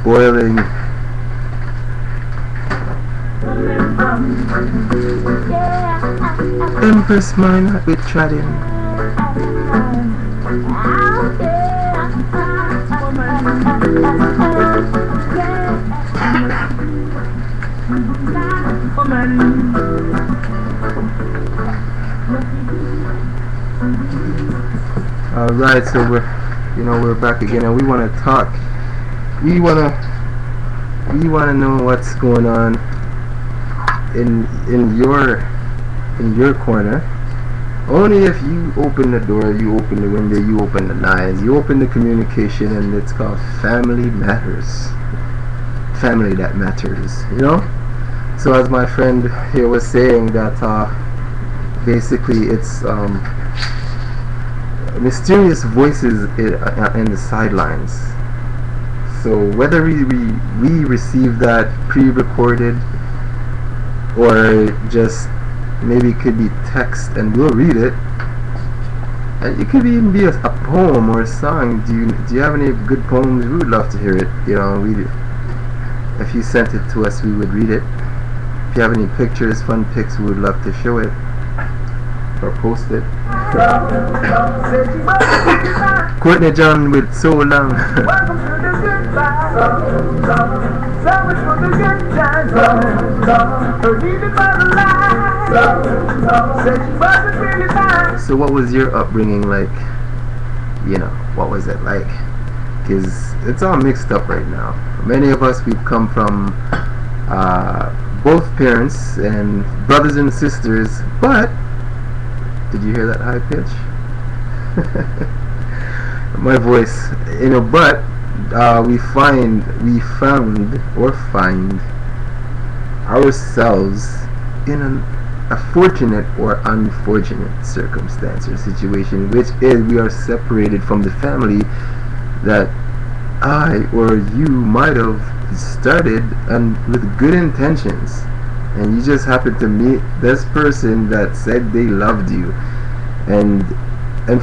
Boiling. Empress mine with treading. All right, so we're back again, and we want to talk. We wanna know what's going on in your corner. Only if you open the door, you open the window, you open the lines, you open the communication, and it's called family matters. Family that matters, you know. So as my friend here was saying, that basically it's mysterious voices in the sidelines. So whether we receive that pre-recorded, or just maybe it could be text and we'll read it, and it could even be a poem or a song. Do you have any good poems? We would love to hear it. You know, if you sent it to us, we would read it. If you have any pictures, fun pics, we would love to show it or post it. Courtney John with So Long. So what was your upbringing like? You know, what was it like? Because it's all mixed up right now. Many of us, we've come from both parents and brothers and sisters, but did you hear that high pitch? My voice, you know, but we found ourselves in a fortunate or unfortunate circumstance or situation, which is we are separated from the family that I or you might have started and with good intentions, and you just happened to meet this person that said they loved you. And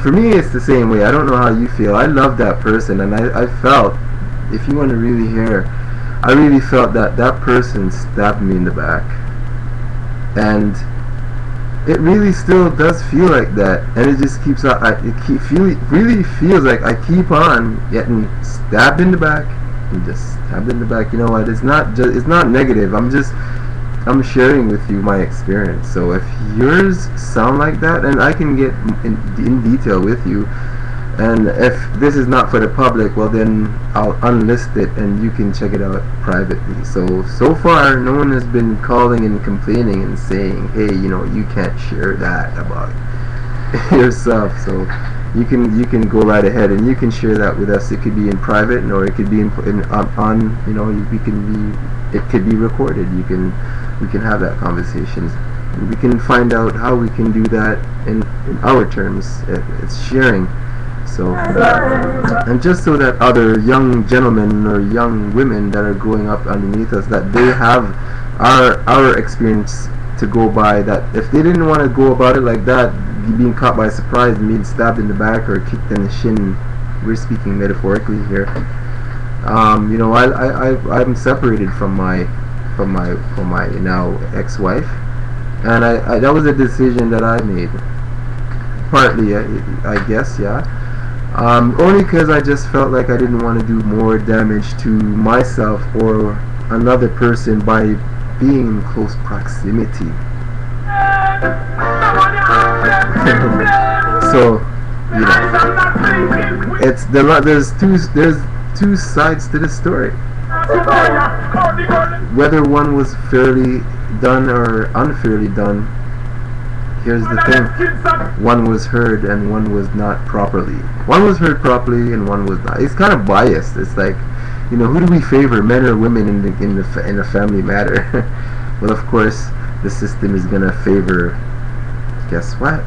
for me, it's the same way. I don't know how you feel. I love that person, and I felt, if you want to really hear, I really felt that that person stabbed me in the back. And it really still does feel like that, and it just keeps on. Really feels like I keep on getting stabbed in the back, and just stabbed in the back. You know what? It's not negative. I'm sharing with you my experience. So if yours sound like that, and I can get in detail with you, and if this is not for the public, well then I'll unlist it and you can check it out privately. So far no one has been calling and complaining and saying, hey, you know, you can't share that about yourself. So you can go right ahead and you can share that with us. It could be in private, or it could be on you know, it could be recorded. We can have that conversation. We can find out how we can do that in our terms. It's sharing. So, and just so that other young gentlemen or young women that are growing up underneath us, that they have our experience to go by, that if they didn't want to go about it like that, being caught by surprise, being stabbed in the back or kicked in the shin, we're speaking metaphorically here, you know, I'm separated from my now ex-wife, and that was a decision that I made, partly, I guess, yeah. Only because I just felt like I didn't want to do more damage to myself or another person by being in close proximity. So, you know, there's two sides to the story. Whether one was fairly done or unfairly done, here's the thing: one was heard and one was not properly. One was heard properly and one was not. It's kind of biased. It's like, you know, who do we favor, men or women in a family matter? Well, of course, the system is gonna favor. Guess what?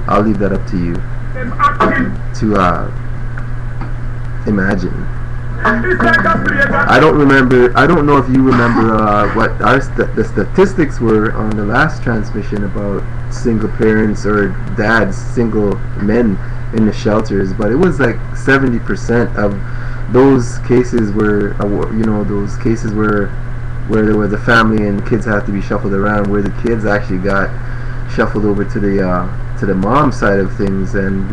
I'll leave that up to you to imagine. I don't know if you remember what the statistics were on the last transmission about single parents or dads, single men in the shelters, but it was like 70% of those cases were, you know, those cases where there was a family and kids had to be shuffled around, where the kids actually got shuffled over to the mom side of things, and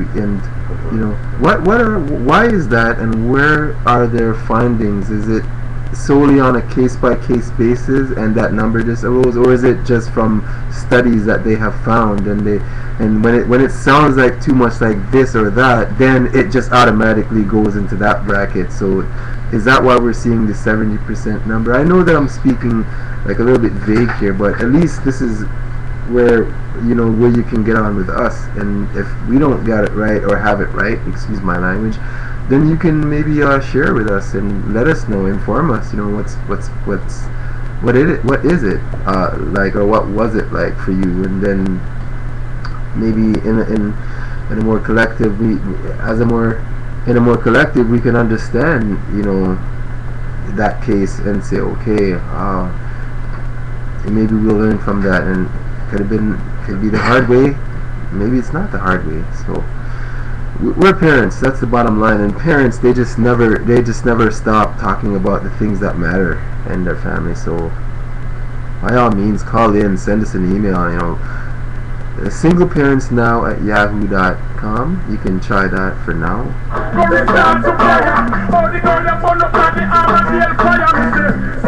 you know, why is that, and where are their findings? Is it solely on a case-by-case basis and that number just arose, or is it just from studies that they have found, and when it sounds like too much like this or that, then it just automatically goes into that bracket? So is that why we're seeing the 70% number? I know that I'm speaking like a little bit vague here, but at least this is where, you know, where you can get on with us, and if we don't get it right or have it right, excuse my language, then you can maybe share with us and let us know, inform us, you know, what is it like, or what was it like for you, and then maybe in a more collective, in a more collective, we can understand, you know, that case and say, okay, maybe we'll learn from that, and could be the hard way, maybe it's not the hard way. So we're parents, that's the bottom line, and parents, they just never stop talking about the things that matter in their family. So by all means, call in, send us an email, you know, singleparentsnow@yahoo.com. You can try that for now.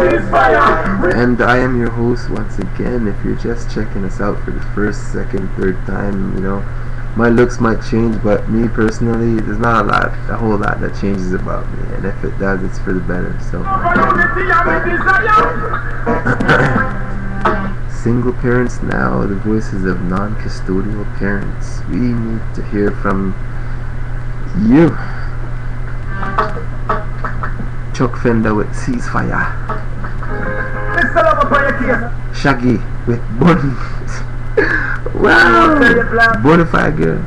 And I am your host once again. If you're just checking us out for the first, second, third time, you know, my looks might change, but me personally, there's not a whole lot that changes about me, and if it does, it's for the better. So single parents now, the voices of non-custodial parents. We need to hear from you. Chuck Fender with Ceasefire. Shaggy with Bun. Wow! Bonafide girl.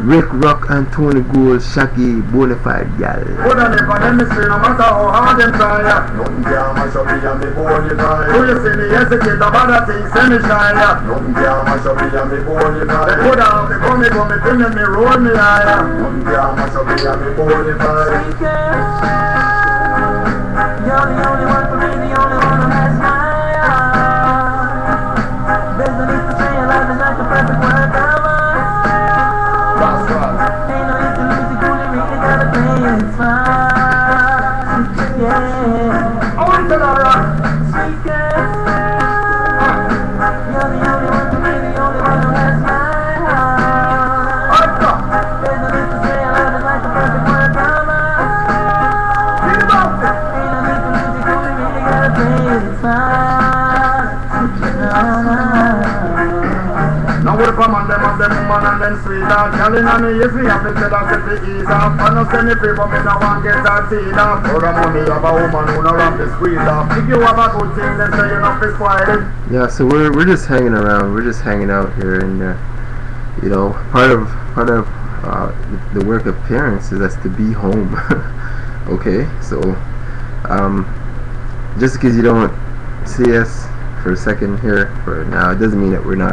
Rick Rock and Tony Gold, Shaggy, Bonafide gal. You're the only one for me, the only one who has my eye. There's no need to say your love is like the perfect word ain't no need to lose it, cool it, you gotta play it, it's fine. Yeah. Oh, it's sweet girl. You're the only one for me, the only one who has my heart. There's no need to say your love is like the perfect word now what if I'm on them woman and then sweet dog telling on me if we have to tell us if it ease off I don't send me people me no one get that seed off for the money of a woman who no run the squeeze off if you have a good thing then say you're not spoiled. Yeah, so we're just hanging around, we're just hanging out here, and you know, part of the work of parents is that's to be home. Okay, so just because you don't see us for a second here for now, it doesn't mean that we're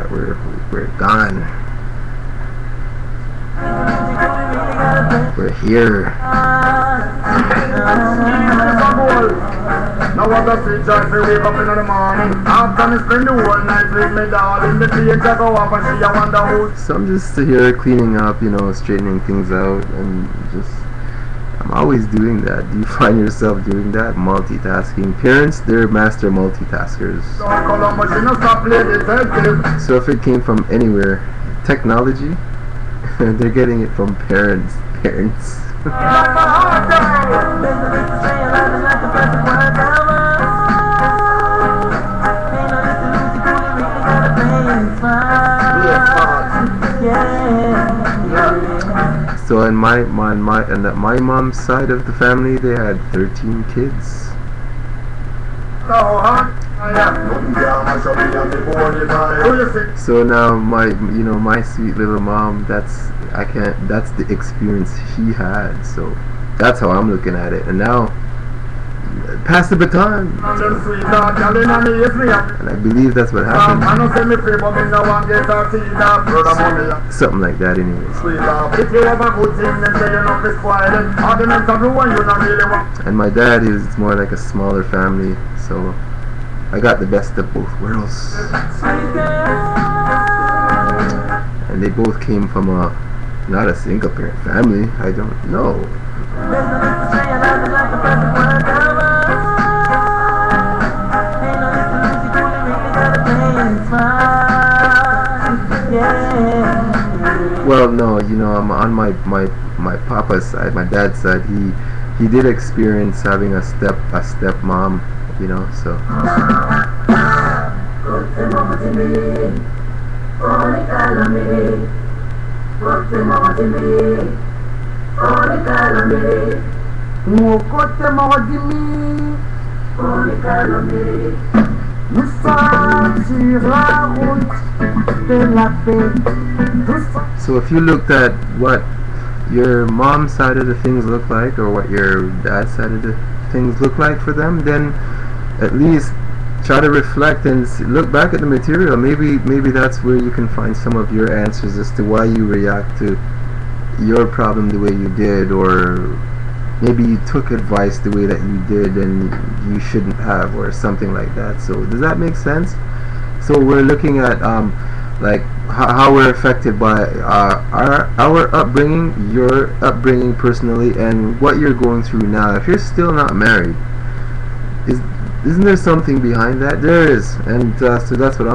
gone. We're here. Now what does it just wake up in the morning after me spend the whole night with me darling the page I go up and she I wonder who. So I'm just here cleaning up, you know, straightening things out, and just I'm always doing that. Do you find yourself doing that? Multitasking. Parents, they're master multitaskers. So if it came from anywhere, technology, they're getting it from parents. So in my mom's side of the family, they had 13 kids. So now my sweet little mom, that's the experience she had. So that's how I'm looking at it. And now, pass the baton. And I believe that's what happened. Something like that anyways. And my dad is more like a smaller family, so I got the best of both worlds. And they both came from not a single parent family, I don't know. Well, no, you know, I'm on my papa's side, my dad's side. He did experience having a step mom, you know, so. So if you looked at what your mom's side of the things look like, or what your dad's side of the things look like for them, then at least try to reflect and look back at the material. Maybe that's where you can find some of your answers as to why you react to your problem the way you did, or maybe you took advice the way that you did and you shouldn't have, or something like that. So does that make sense? So we're looking at like how we're affected by our upbringing, your upbringing personally, and what you're going through now. If you're still not married, isn't there something behind that? There is, and so that's what I'm